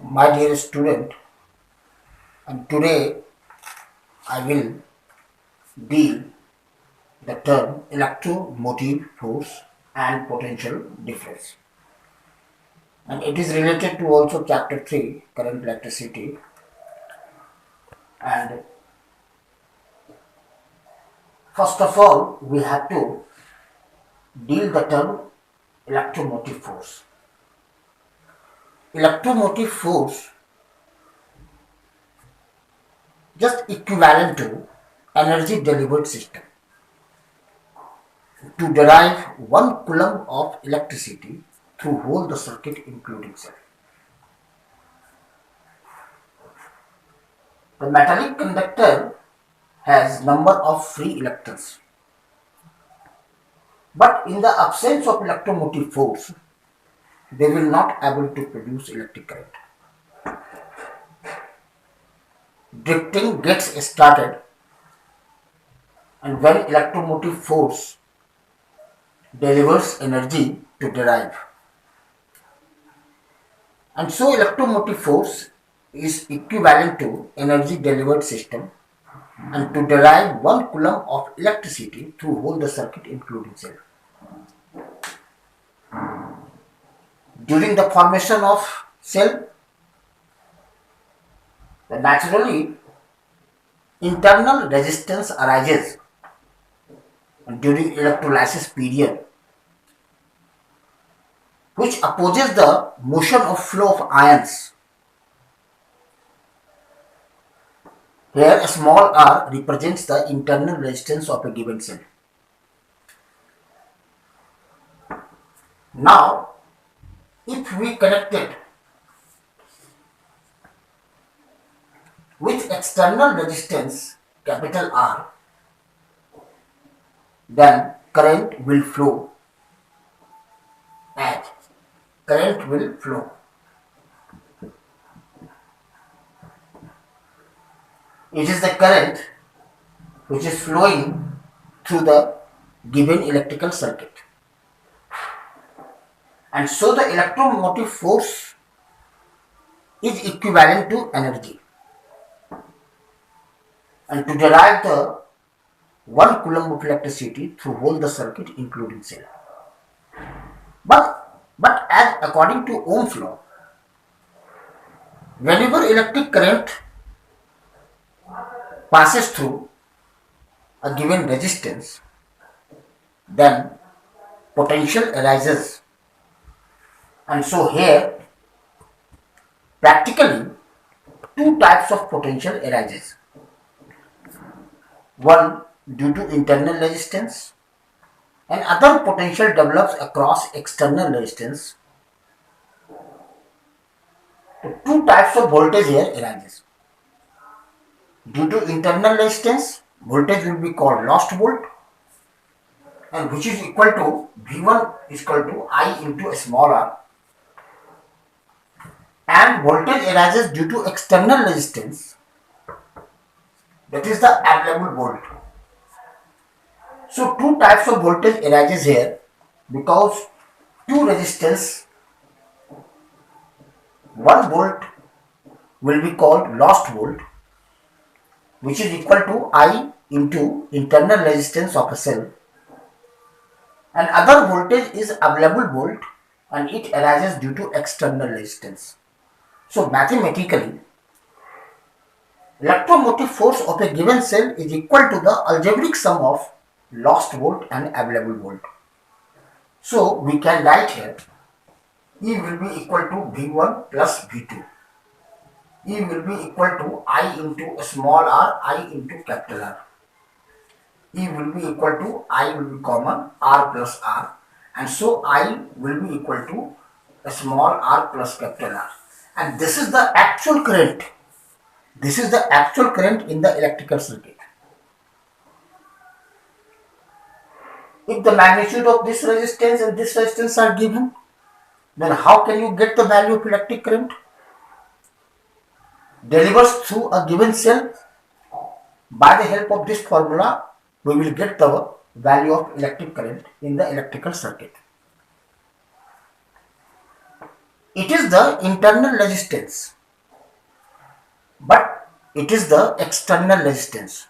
My dear student, and today I will deal the term electromotive force and potential difference. And it is related to also chapter 3, current electricity. And first of all, we have to deal the term electromotive force. Electromotive force just equivalent to energy delivered system. To derive 1 coulomb of electricity through whole the circuit including cell. The metallic conductor has number of free electrons. But in the absence of electromotive force, they will not able to produce electric current. Drifting gets started, and when electromotive force delivers energy to derive. And so electromotive force is equivalent to energy delivered system, and to derive 1 coulomb of electricity through whole the circuit including cell. During the formation of cell, the naturally internal resistance arises during electrolysis period, which opposes the motion of flow of ions. Here a small r represents the internal resistance of a given cell. Now, if we connect it with external resistance capital R, then current will flow as current will flow. It is the current which is flowing through the given electrical circuit. And so the electromotive force is equivalent to energy. And to derive the 1 coulomb of electricity through whole the circuit including cell. But as according to Ohm's law, whenever electric current passes through a given resistance, then potential arises. And so here practically 2 types of potential arises. One due to internal resistance, and other potential develops across external resistance. So 2 types of voltage here arises. Due to internal resistance, voltage will be called lost volt, and which is equal to V1 is equal to I into a small r. And voltage arises due to external resistance, that is the available volt. So 2 types of voltage arises here because 2 resistance, 1 volt will be called lost volt, which is equal to I into internal resistance of a cell, and other voltage is available volt, and it arises due to external resistance. So mathematically, electromotive force of a given cell is equal to the algebraic sum of lost volt and available volt. So we can write here E will be equal to V1 plus V2. E will be equal to I into a small r, I into capital R. E will be equal to I will be common r plus r, and so I will be equal to a small r plus capital R. And this is the actual current. This is the actual current in the electrical circuit. If the magnitude of this resistance and this resistance are given, then how can you get the value of electric current? Delivers through a given cell. By the help of this formula, we will get the value of electric current in the electrical circuit. It is the internal resistance, but it is the external resistance.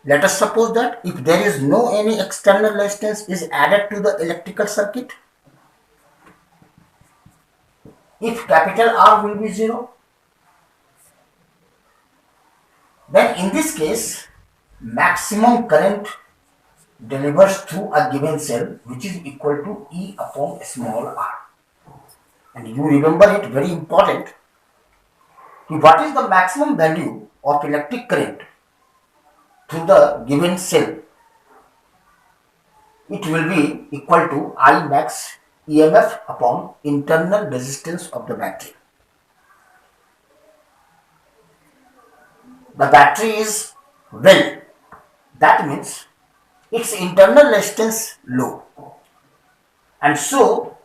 Let us suppose that if there is no any external resistance is added to the electrical circuit, if capital R will be 0, then in this case maximum current delivers through a given cell which is equal to E upon small r. And you remember it, very important. What is the maximum value of electric current through the given cell? It will be equal to I max EMF upon internal resistance of the battery. The battery is well, that means its internal resistance low, and so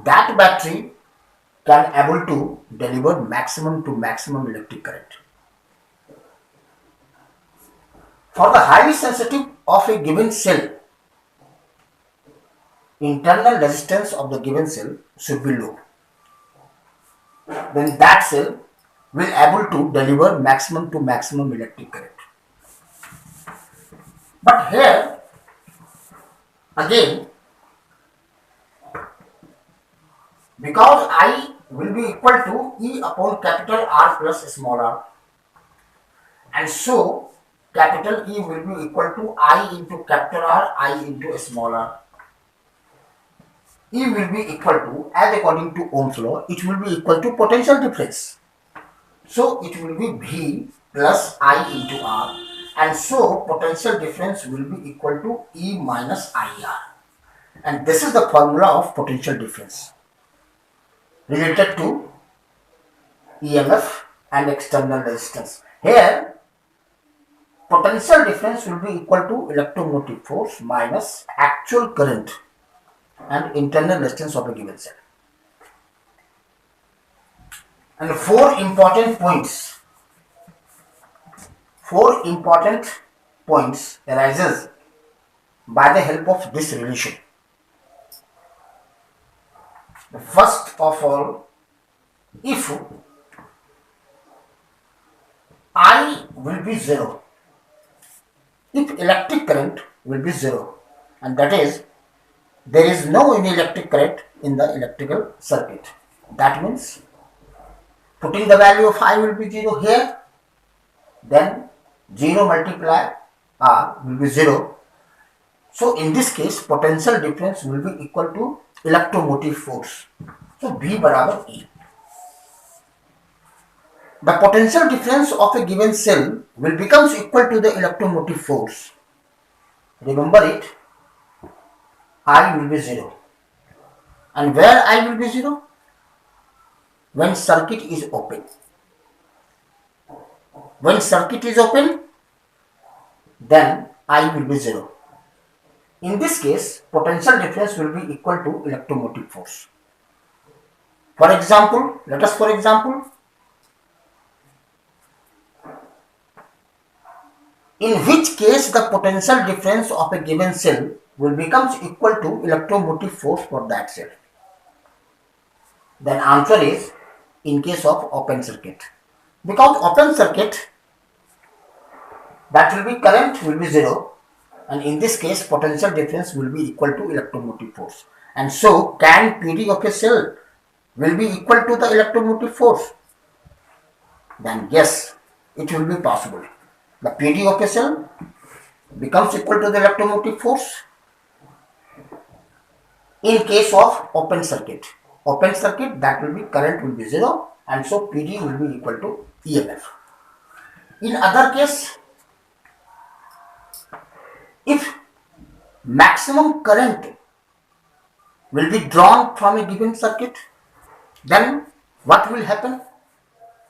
that battery can able to deliver maximum to maximum electric current. For the highly sensitive of a given cell, internal resistance of the given cell should be low. Then that cell will able to deliver maximum to maximum electric current. But here again, because I will be equal to E upon capital R plus small r, and so capital E will be equal to I into capital R, I into small r. E will be equal to, as according to Ohm's law, it will be equal to potential difference. So it will be V plus I into R, and so potential difference will be equal to E minus IR. And this is the formula of potential difference related to EMF and external resistance. Here, potential difference will be equal to electromotive force minus actual current and internal resistance of a given cell. And four important points arises by the help of this relation. First of all, if I will be 0, if electric current will be 0, and that is there is no any electric current in the electrical circuit, that means putting the value of I will be 0 here, then 0 multiply R will be 0. So in this case potential difference will be equal to electromotive force. So V barabar E. The potential difference of a given cell will becomes equal to the electromotive force. Remember it, I will be 0. And where I will be 0? When circuit is open. When circuit is open, then I will be 0. In this case, potential difference will be equal to electromotive force. For example, in which case the potential difference of a given cell will becomes equal to electromotive force for that cell. Then answer is in case of open circuit. Because open circuit, that will be current will be 0, and in this case potential difference will be equal to electromotive force. And so can PD of a cell will be equal to the electromotive force? Then yes, it will be possible. The PD of a cell becomes equal to the electromotive force in case of open circuit. Open circuit, that will be current will be 0, and so PD will be equal to EMF. In other case, if maximum current will be drawn from a given circuit, then what will happen?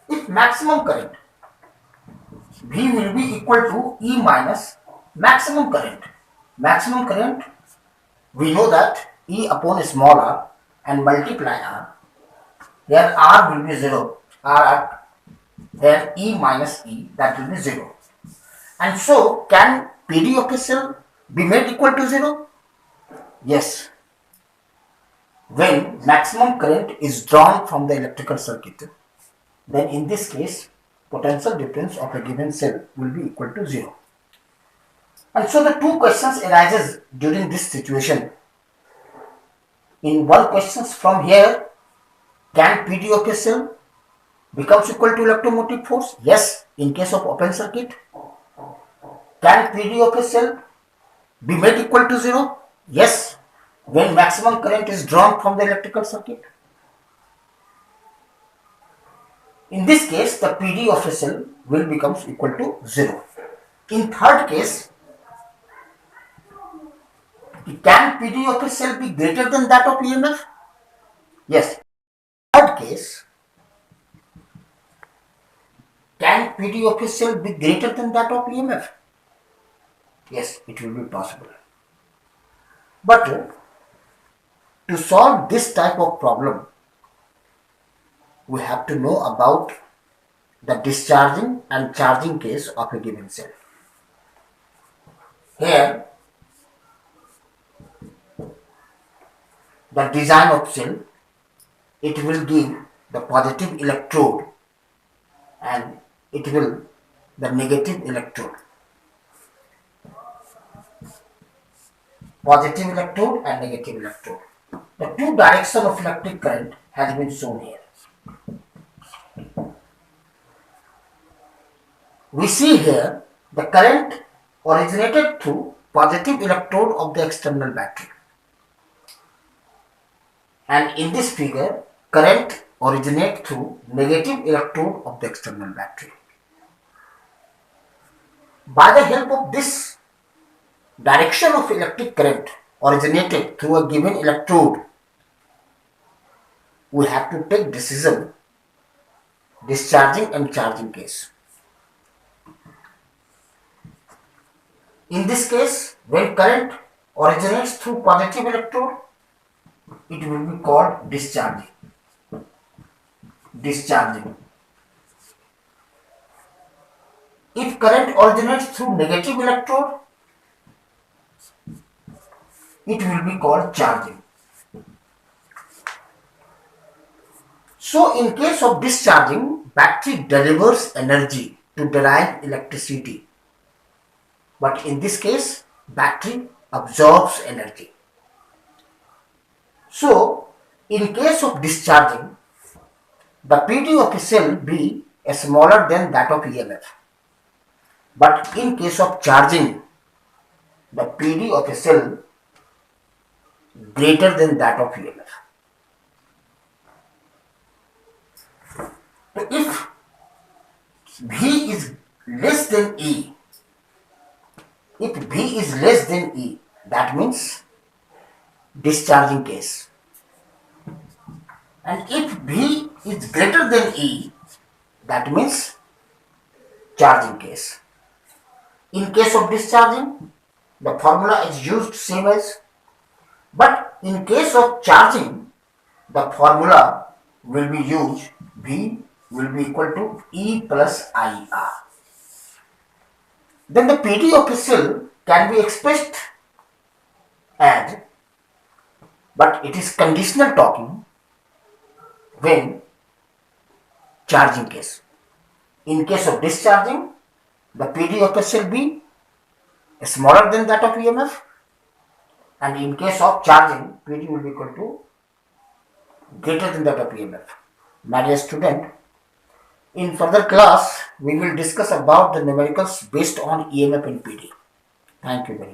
If maximum current V will be equal to E minus maximum current. Maximum current, we know that E upon small r and multiply r. Here r will be 0. Here E minus E, that will be 0. And so can PD of a cell be made equal to 0? Yes. when maximum current is drawn from the electrical circuit, then in this case potential difference of a given cell will be equal to 0. And so the two questions arises during this situation. In one question from here, can PD of a cell becomes equal to electromotive force? Yes, in case of open circuit. Can PD of a cell be made equal to 0? Yes, when maximum current is drawn from the electrical circuit. In this case, the PD of a cell will becomes equal to 0. In third case, can PD of a cell be greater than that of EMF? Yes. Third case, can PD of a cell be greater than that of EMF? Yes, it will be possible. But to solve this type of problem, we have to know about the discharging and charging case of a given cell. Here, the design of cell, it will give the positive electrode and it will the negative electrode. Positive electrode and negative electrode. The two directions of electric current has been shown here. We see here the current originated through positive electrode of the external battery. And in this figure, current originates through negative electrode of the external battery. By the help of this direction of electric current originated through a given electrode, we have to take decision discharging and charging case. In this case, when current originates through positive electrode, it will be called discharging. If current originates through negative electrode, it will be called charging. So in case of discharging, battery delivers energy to derive electricity. But in this case, battery absorbs energy. So, in case of discharging, the PD of a cell be smaller than that of EMF. But in case of charging, the PD of a cell greater than that of EMF. So, if V is less than E, if V is less than E, that means discharging case. And if V is greater than E, that means charging case. In case of discharging, the formula is used same as, but in case of charging, the formula will be used, V will be equal to E plus IR. Then the PD of a cell can be expressed as, but it is conditional talking when charging case. In case of discharging, the PD of a cell be smaller than that of EMF, and in case of charging, PD will be equal to greater than that of EMF. My dear student, in further class, we will discuss about the numericals based on EMF and PD. Thank you very much.